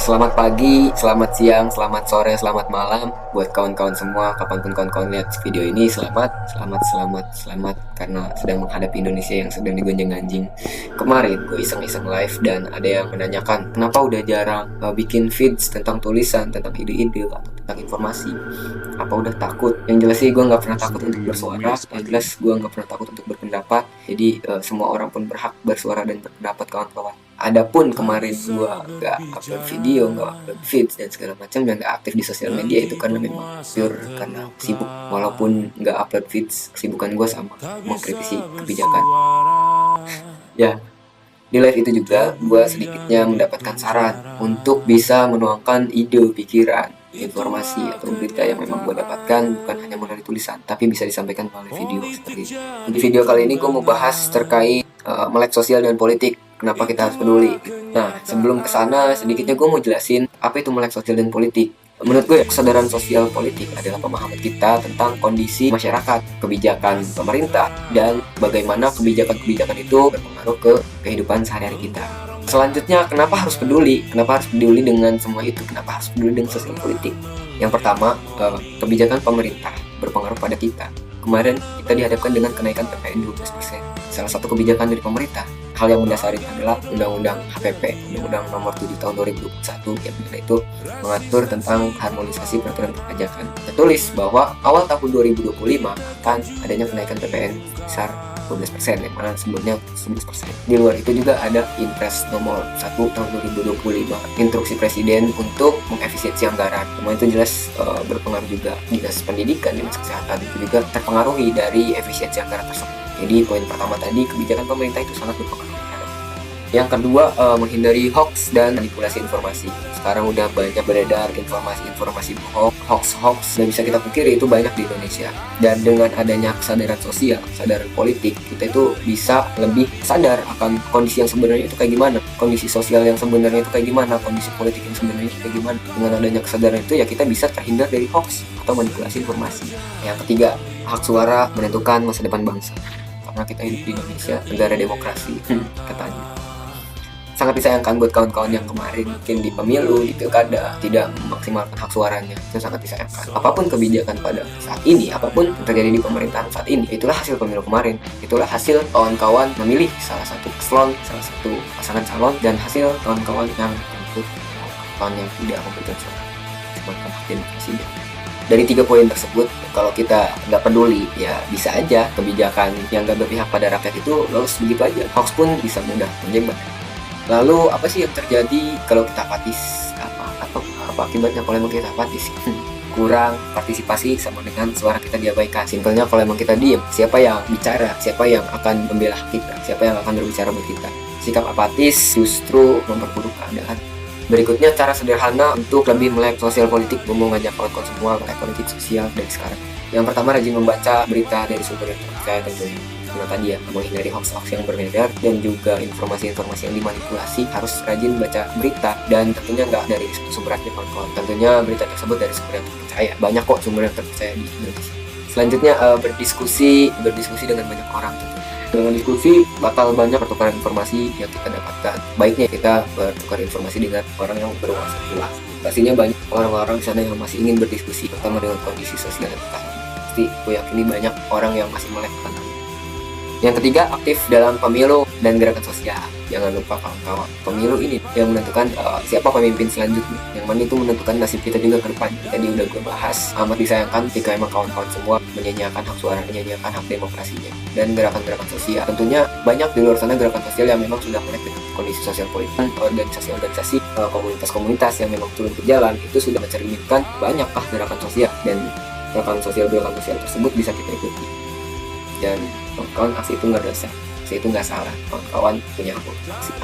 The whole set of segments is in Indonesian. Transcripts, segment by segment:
Selamat pagi, selamat siang, selamat sore, selamat malam buat kawan-kawan semua. Kapanpun kawan-kawan lihat video ini, selamat karena sedang menghadapi Indonesia yang sedang digonjang-ganjing. Kemarin gue iseng-iseng live dan ada yang menanyakan kenapa udah jarang bikin feeds tentang tulisan, tentang ide-ide atau tentang informasi. Apa udah takut? Yang jelas sih gue nggak pernah takut untuk bersuara. Yang jelas gue nggak pernah takut untuk berpendapat. Jadi semua orang pun berhak bersuara dan berpendapat, kawan-kawan. Adapun kemarin gua nggak upload video, nggak upload feeds dan segala macam, yang nggak aktif di sosial media itu karena memang pure karena sibuk. Walaupun nggak upload feeds, kesibukan gua sama mengkritisi kebijakan. Ya, di live itu juga gua sedikitnya mendapatkan saran untuk bisa menuangkan ide, pikiran, informasi atau berita yang memang gue dapatkan bukan hanya melalui tulisan, tapi bisa disampaikan melalui video seperti ini. Di video kali ini gue mau bahas terkait melek sosial dan politik. Kenapa kita harus peduli? Nah, sebelum kesana sedikitnya gue mau jelasin apa itu melek sosial dan politik. Menurut gue, kesadaran sosial politik adalah pemahaman kita tentang kondisi masyarakat, kebijakan pemerintah, dan bagaimana kebijakan-kebijakan itu berpengaruh ke kehidupan sehari-hari kita. Selanjutnya, kenapa harus peduli? Kenapa harus peduli dengan semua itu? Kenapa harus peduli dengan sosial politik? Yang pertama, kebijakan pemerintah berpengaruh pada kita. Kemarin kita dihadapkan dengan kenaikan PPN 12%. Salah satu kebijakan dari pemerintah, hal yang mendasari adalah Undang-Undang HPP, Undang-Undang Nomor 7 Tahun 2021, yang mana itu mengatur tentang harmonisasi peraturan perpajakan. Tertulis bahwa awal tahun 2025 akan adanya kenaikan PPN sebesar 12%, yang mana sebelumnya 11%. Di luar itu juga ada Impres Nomor 1 Tahun 2025, instruksi Presiden untuk mengefisiensi anggaran. Semua itu jelas berpengaruh juga. Dinas Pendidikan, Dinas Kesehatan itu juga terpengaruhi dari efisiensi anggaran tersebut. Jadi poin pertama tadi, kebijakan pemerintah itu sangat berpengaruh. Yang kedua, menghindari hoax dan manipulasi informasi. Sekarang udah banyak beredar informasi-informasi hoax dan bisa kita pikir itu banyak di Indonesia. Dan dengan adanya kesadaran sosial, kesadaran politik, kita itu bisa lebih sadar akan kondisi yang sebenarnya itu kayak gimana, kondisi sosial yang sebenarnya itu kayak gimana, kondisi politik yang sebenarnya itu kayak gimana. Dengan adanya kesadaran itu ya kita bisa terhindar dari hoax atau manipulasi informasi. Yang ketiga, hak suara menentukan masa depan bangsa. Karena kita hidup di Indonesia, negara demokrasi, katanya. Sangat disayangkan buat kawan-kawan yang kemarin mungkin di pemilu, di pilkada tidak memaksimalkan hak suaranya. Itu sangat disayangkan. Apapun kebijakan pada saat ini, apapun yang terjadi di pemerintahan saat ini, itulah hasil pemilu kemarin. Itulah hasil kawan-kawan memilih salah satu paslon, salah satu pasangan calon, dan hasil kawan-kawan yang tidak memberikan suara sebagai hak demokrasi. Dari 3 poin tersebut, kalau kita nggak peduli, ya bisa aja kebijakan yang nggak berpihak pada rakyat itu lolos begitu aja. Hoax pun bisa mudah menyebar. Lalu apa sih yang terjadi kalau kita apatis? Apa akibatnya kalau emang kita apatis? Kurang partisipasi sama dengan suara kita diabaikan. Simpelnya kalau emang kita diem, siapa yang bicara? Siapa yang akan membela kita? Siapa yang akan berbicara buat kita? Sikap apatis justru memperburuk keadaan. Berikutnya cara sederhana untuk lebih melek sosial politik. Gue mau ngajak kawan-kawan semua melek politik sosial dari sekarang. Yang pertama, rajin membaca berita dari sumber yang terpercaya tentunya. Karena tadi ya, menghindari hoax-hoax yang beredar dan juga informasi-informasi yang dimanipulasi. Harus rajin baca berita dan tentunya nggak dari sumber resmi kawan-kawan. Tentunya berita tersebut dari sumber yang terpercaya. Banyak kok sumber yang terpercaya di Indonesia. Selanjutnya, berdiskusi dengan banyak orang tentunya. Dengan diskusi bakal banyak pertukaran informasi yang kita dapatkan. Baiknya kita bertukar informasi dengan orang yang berwawasan luas. Pastinya banyak orang-orang di sana yang masih ingin berdiskusi, terutama dengan kondisi sosial yang sekarang. Pasti gue yakini banyak orang yang masih melek tentang hal. Yang ketiga, aktif dalam pemilu dan gerakan sosial. Jangan lupa kawan-kawan, pemilu ini yang menentukan siapa pemimpin selanjutnya, yang mana itu menentukan nasib kita juga ke depan. Tadi udah gue bahas, amat disayangkan jika emang kawan-kawan semua menyanyiakan hak suara, menyanyiakan hak demokrasinya dan gerakan-gerakan sosial. Tentunya banyak di luar sana gerakan sosial yang memang sudah melek dengan kondisi sosial politik. Organisasi-organisasi, komunitas-komunitas yang memang turun ke jalan itu sudah mencerminkan banyakkah gerakan sosial, dan gerakan sosial tersebut bisa kita ikuti. Dan kawan-kawan, aksi itu nggak dosa, aksi itu nggak salah, kawan-kawan punya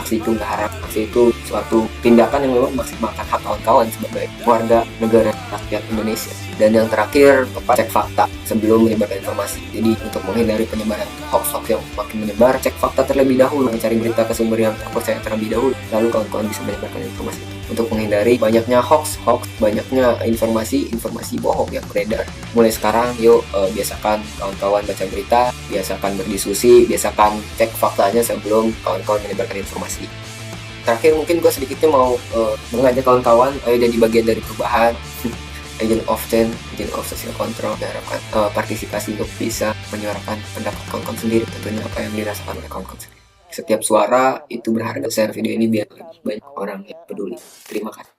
aksi itu nggak haram, aksi itu suatu tindakan yang memang memaksimalkan hak kawan-kawan sebagai warga negara rakyat Indonesia. Dan yang terakhir, cek fakta sebelum menyebarkan informasi. Jadi untuk menghindari penyebaran hoax-hoax yang makin menyebar, cek fakta terlebih dahulu, mencari berita ke sumber yang terpercaya terlebih dahulu, lalu kawan-kawan bisa menyebarkan informasi itu. Untuk menghindari banyaknya hoax, banyaknya informasi bohong yang beredar. Mulai sekarang, yuk biasakan kawan-kawan baca berita, biasakan berdiskusi, biasakan cek faktanya sebelum kawan-kawan menyebarkan informasi. Terakhir mungkin gue sedikitnya mau mengajak kawan-kawan ayo jadi bagian dari perubahan. Agent of change, agent of social control, diharapkan partisipasi untuk bisa menyuarakan pendapat kawan-kawan sendiri, tentunya apa yang dirasakan oleh kawan-kawan sendiri. Setiap suara itu berharga. Share video ini biar lebih banyak orang yang peduli. Terima kasih.